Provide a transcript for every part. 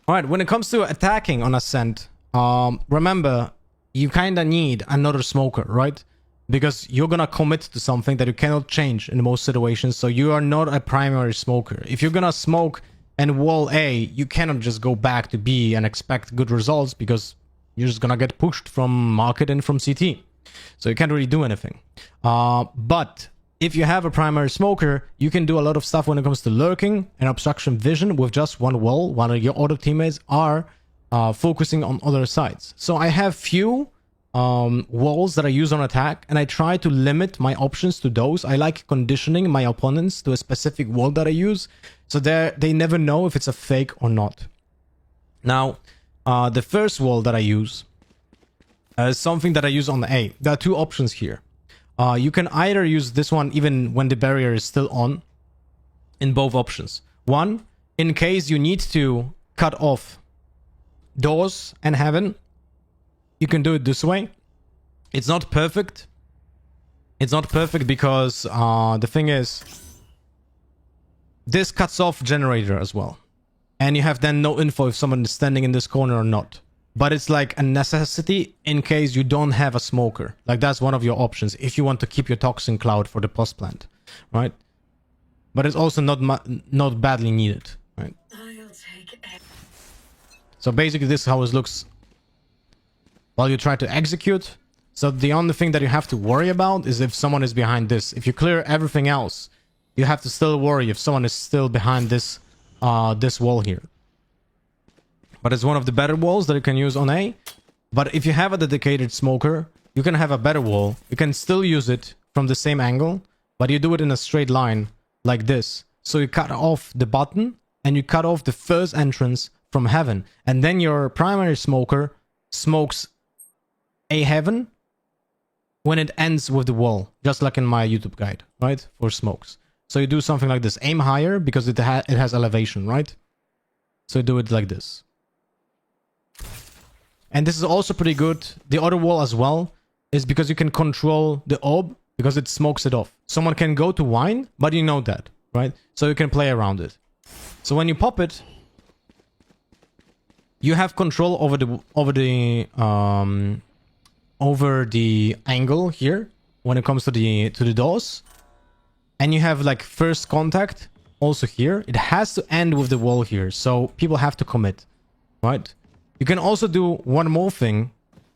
All right, when it comes to attacking on Ascent, remember, you kind of need another smoker, right? Because you're gonna commit to something that you cannot change in most situations, so you are not a primary smoker. If you're gonna smoke and wall A, you cannot just go back to B and expect good results, because you're just gonna get pushed from market and from CT. So you can't really do anything. But if you have a primary smoker, you can do a lot of stuff when it comes to lurking and obstruction vision with just one wall, while your other teammates are focusing on other sides. So I have few walls that I use on attack, and I try to limit my options to those. I like conditioning my opponents to a specific wall that I use, so they never know if it's a fake or not. Now, the first wall that I use is something that I use on the A. There are two options here. You can either use this one even when the barrier is still on, in both options. One, in case you need to cut off doors and heaven, you can do it this way. It's not perfect. It's not perfect because the thing is, this cuts off generator as well. And you have then no info if someone is standing in this corner or not. But it's like a necessity in case you don't have a smoker. Like, that's one of your options if you want to keep your toxin cloud for the post plant, right? But it's also not badly needed, right? So basically this is how it looks while you try to execute. So the only thing that you have to worry about is if someone is behind this. If you clear everything else, you have to still worry if someone is still behind this this wall here. But it's one of the better walls that you can use on A. But if you have a dedicated smoker, you can have a better wall. You can still use it from the same angle, but you do it in a straight line like this. So you cut off the button and you cut off the first entrance from heaven. And then your primary smoker smokes a heaven when it ends with the wall, just like in my YouTube guide, right? For smokes. So you do something like this. Aim higher because it has elevation, right? So you do it like this. And this is also pretty good. The other wall as well is because you can control the orb because it smokes it off. Someone can go to wine, but you know that, right? So you can play around it. So when you pop it, you have control over the angle here when it comes to the doors. And you have like first contact also here. It has to end with the wall here, so people have to commit, right? You can also do one more thing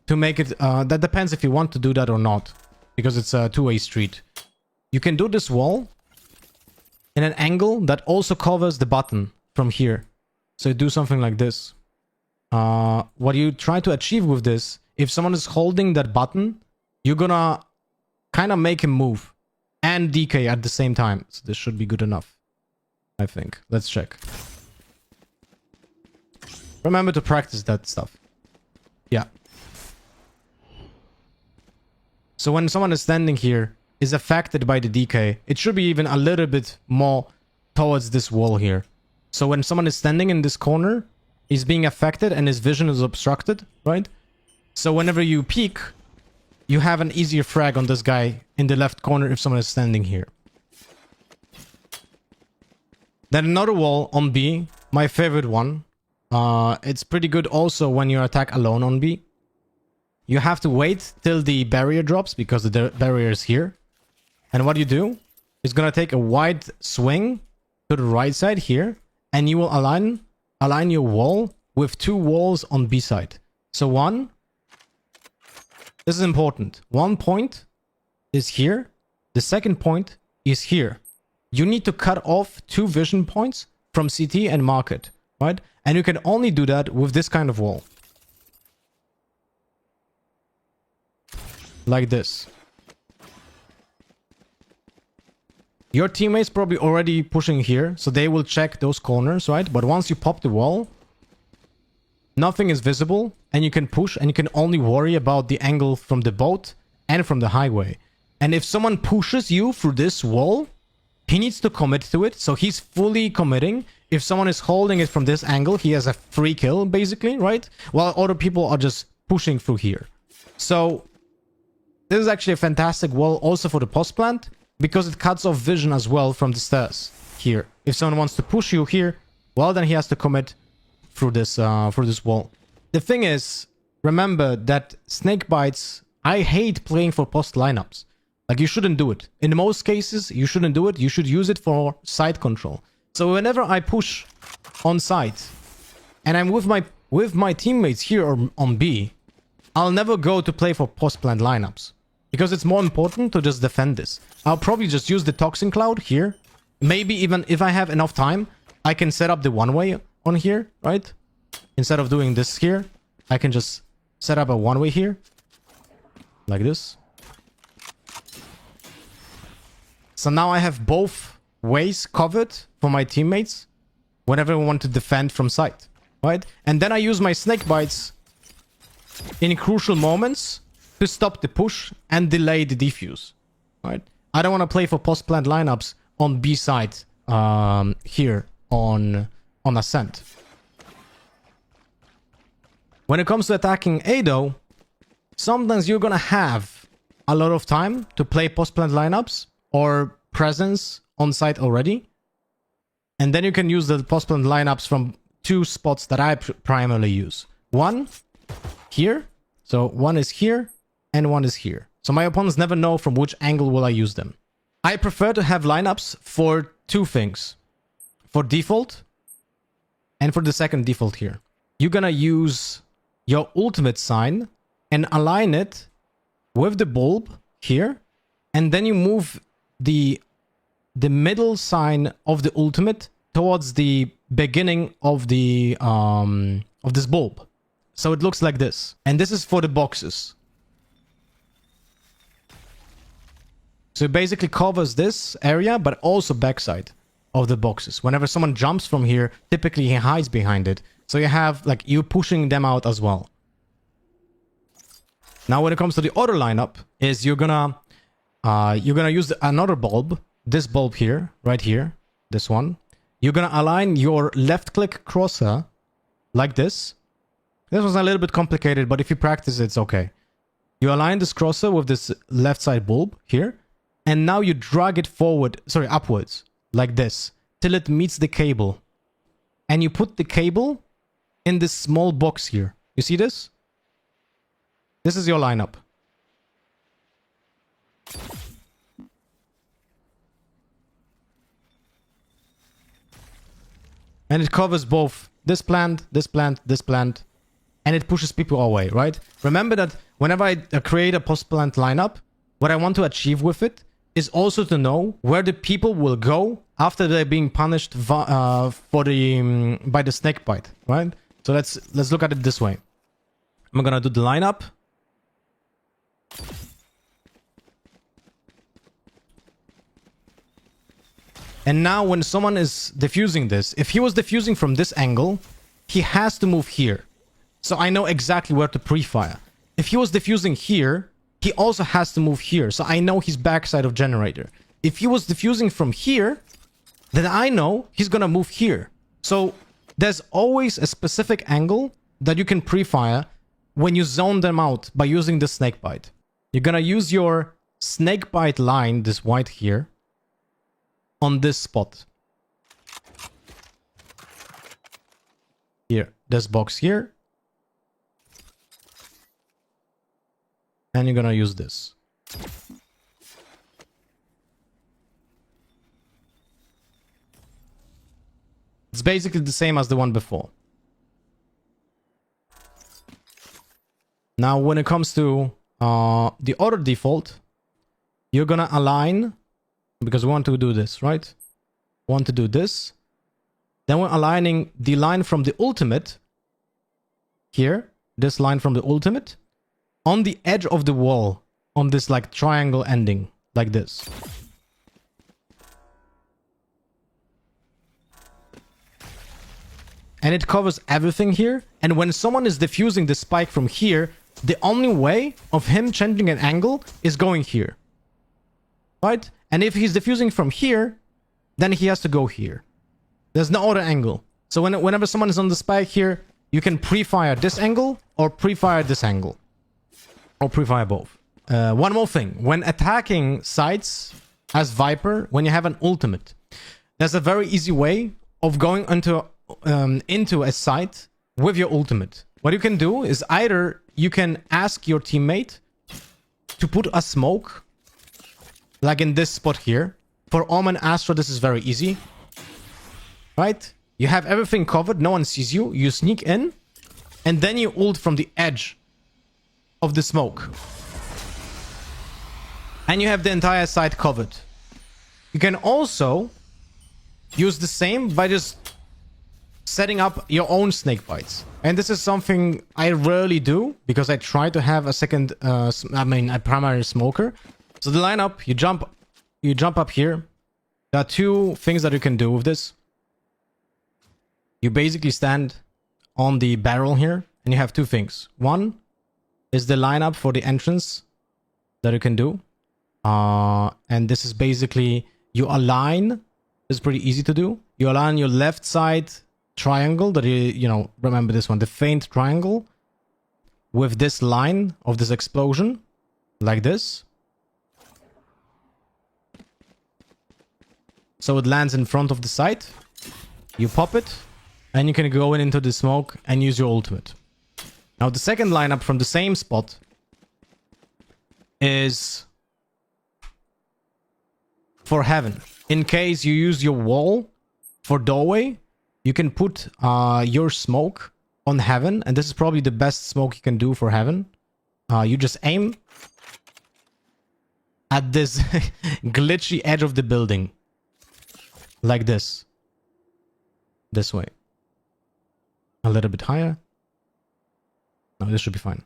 to make it, that depends if you want to do that or not, because it's a two-way street. You can do this wall in an angle that also covers the button from here. So you do something like this. What you try to achieve with this, if someone is holding that button, you're gonna kind of make him move and DK at the same time. So this should be good enough, I think. Let's check. Remember to practice that stuff. Yeah. So when someone is standing here, is affected by the DK, it should be even a little bit more towards this wall here. So when someone is standing in this corner, he's being affected and his vision is obstructed, right? So whenever you peek, you have an easier frag on this guy in the left corner if someone is standing here. Then another wall on B, my favorite one. It's pretty good also when you attack alone on B. You have to wait till the barrier drops because the barrier is here. And what you do is gonna take a wide swing to the right side here, and you will align your wall with two walls on B side. So one, this is important. One point is here. The second point is here. You need to cut off two vision points from CT and market, right? And you can only do that with this kind of wall. Like this. Your teammates probably already pushing here, so they will check those corners, right? But once you pop the wall, nothing is visible, and you can push, and you can only worry about the angle from the boat and from the highway. And if someone pushes you through this wall, he needs to commit to it, so he's fully committing. If someone is holding it from this angle, he has a free kill, basically, right? While other people are just pushing through here. So this is actually a fantastic wall also for the post plant, because it cuts off vision as well from the stairs here. If someone wants to push you here, well, then he has to commit through this wall. The thing is, remember that snake bites, I hate playing for post lineups. Like, you shouldn't do it. In most cases, you shouldn't do it. You should use it for side control. So whenever I push on site and I'm with my teammates here or on B, I'll never go to play for post plant lineups because it's more important to just defend this. I'll probably just use the toxin cloud here. Maybe even if I have enough time, I can set up the one-way on here, right? Instead of doing this here, I can just set up a one-way here. Like this. So now I have both ways covered for my teammates whenever I want to defend from sight, right? And then I use my snake bites in crucial moments to stop the push and delay the defuse, right? I don't want to play for post-plant lineups on B side here on ASCENT. When it comes to attacking A though, sometimes you're gonna have a lot of time to play post-plant lineups or presence on site already. And then you can use the post-plant lineups from two spots that I primarily use. One here. So one is here and one is here. So my opponents never know from which angle will I use them. I prefer to have lineups for two things. For default and for the second default here. You're gonna use your ultimate sign and align it with the bulb here. And then you move the middle sign of the ultimate towards the beginning of the of this bulb. So it looks like this. And this is for the boxes. So it basically covers this area, but also backside of the boxes. Whenever someone jumps from here, typically he hides behind it. So you have, like, you pushing them out as well. Now, when it comes to the other lineup, is you're gonna use another bulb, this bulb here, right here, this one. You're gonna align your left-click crosshair like this. This was a little bit complicated, but if you practice, it's okay. You align this crosshair with this left side bulb here, and now you drag it forward, upwards, like this, till it meets the cable. And you put the cable in this small box here. You see this? This is your lineup. And it covers both this plant, this plant, this plant, and it pushes people away, right? Remember that whenever I create a post-plant lineup, what I want to achieve with it is also to know where the people will go after they're being punished by the snake bite, right? So let's look at it this way. I'm gonna do the lineup. And now when someone is diffusing this, if he was diffusing from this angle, he has to move here. So I know exactly where to pre-fire. If he was diffusing here, he also has to move here. So I know his backside of generator. If he was diffusing from here, then I know he's gonna move here. So there's always a specific angle that you can pre-fire when you zone them out by using the snake bite. You're gonna use your snake bite line, this white here, on this spot. Here, this box here. And you're gonna use this. It's basically the same as the one before. Now, when it comes to the other default, you're gonna align, because we want to do this, right? We want to do this. Then we're aligning the line from the ultimate here, this line from the ultimate, on the edge of the wall, on this like triangle ending, like this. And it covers everything here. And when someone is diffusing the spike from here, the only way of him changing an angle is going here. Right? And if he's diffusing from here, then he has to go here. There's no other angle. So whenever someone is on the spike here, you can pre-fire this angle or pre-fire this angle. Or pre-fire both. One more thing. When attacking sites as VIPER, when you have an ultimate, there's a very easy way of going into a site with your ultimate. What you can do is either you can ask your teammate to put a smoke, like in this spot here. For Omen Astra, this is very easy. Right? You have everything covered, no one sees you. You sneak in, and then you ult from the edge of the smoke. And you have the entire side covered. You can also use the same by just setting up your own snake bites. And this is something I rarely do because I try to have a second, a primary smoker. So the lineup, you jump up here. There are two things that you can do with this. You basically stand on the barrel here and you have two things. One is the lineup for the entrance that you can do. And this is basically, you align, this is pretty easy to do. You align your left side triangle that you know, remember this one, the faint triangle, with this line of this explosion, like this. So it lands in front of the site. You pop it, and you can go into the smoke and use your ultimate. Now the second lineup from the same spot is for heaven. In case you use your wall for doorway, you can put your smoke on heaven, and this is probably the best smoke you can do for heaven. You just aim at this glitchy edge of the building. Like this. This way. A little bit higher. No, this should be fine.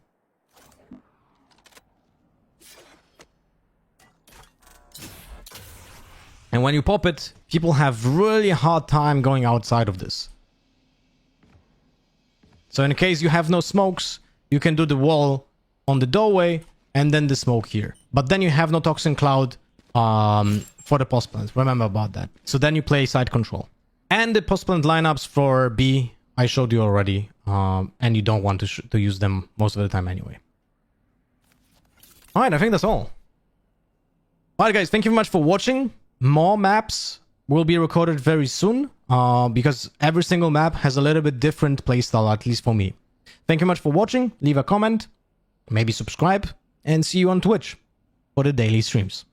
And when you pop it, people have really hard time going outside of this. So in case you have no smokes, you can do the wall on the doorway and then the smoke here. But then you have no toxin cloud for the post plant. Remember about that. So then you play side control. And the post plant lineups for B, I showed you already. And you don't want to use them most of the time anyway. Alright, I think that's all. Alright guys, thank you very much for watching. More maps will be recorded very soon. Because every single map has a little bit different playstyle, at least for me. Thank you much for watching. Leave a comment. Maybe subscribe. And see you on Twitch for the daily streams.